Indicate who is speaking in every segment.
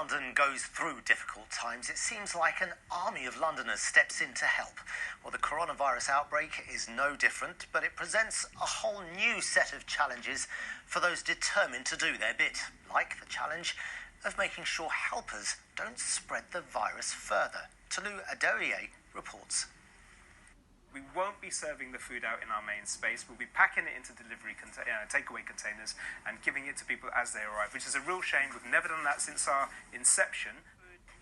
Speaker 1: London goes through difficult times, it seems like an army of Londoners steps in to help. Well, the coronavirus outbreak is no different, but it presents a whole new set of challenges for those determined to do their bit, like the challenge of making sure helpers don't spread the virus further. Tolu Aderiye reports.
Speaker 2: We won't be serving the food out in our main space. We'll be packing it into takeaway containers and giving it to people as they arrive, which is a real shame. We've never done that since our inception.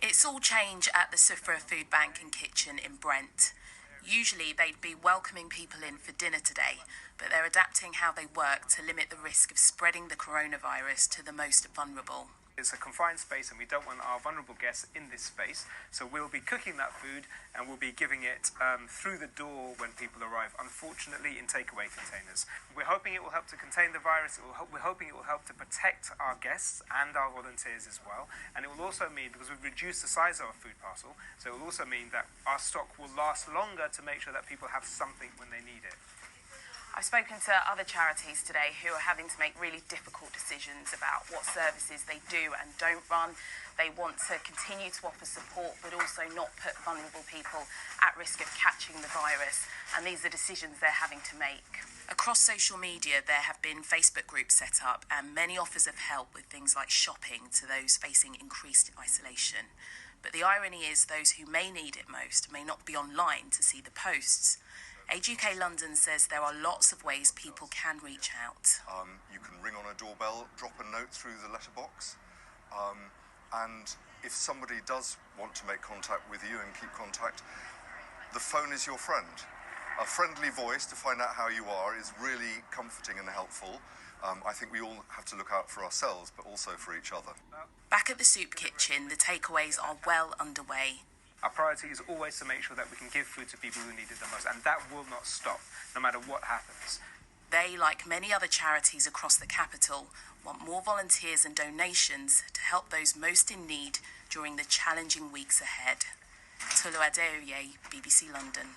Speaker 3: It's all change at the Sufra food bank and kitchen in Brent. Usually they'd be welcoming people in for dinner today, but they're adapting how they work to limit the risk of spreading the coronavirus to the most vulnerable.
Speaker 2: It's a confined space and we don't want our vulnerable guests in this space, so we'll be cooking that food and we'll be giving it through the door when people arrive, unfortunately in takeaway containers. We're hoping it will help to contain the virus. We're hoping it will help to protect our guests and our volunteers as well, and it will also mean, because we've reduced the size of our food parcel, so it will also mean that our stock will last longer to make sure that people have something when they need it.
Speaker 3: I've spoken to other charities today who are having to make really difficult decisions about what services they do and don't run. They want to continue to offer support but also not put vulnerable people at risk of catching the virus, and these are decisions they're having to make. Across social media there have been Facebook groups set up and many offers of help with things like shopping to those facing increased isolation. But the irony is those who may need it most may not be online to see the posts. Age UK London says there are lots of ways people can reach out.
Speaker 4: You can ring on a doorbell, drop a note through the letterbox, and if somebody does want to make contact with you and keep contact, the phone is your friend. A friendly voice to find out how you are is really comforting and helpful. I think we all have to look out for ourselves, but also for each other.
Speaker 3: Back at the soup kitchen, the takeaways are well underway.
Speaker 2: Our priority is always to make sure that we can give food to people who need it the most, and that will not stop, no matter what happens.
Speaker 3: They, like many other charities across the capital, want more volunteers and donations to help those most in need during the challenging weeks ahead. Tolu Aderiye, BBC London.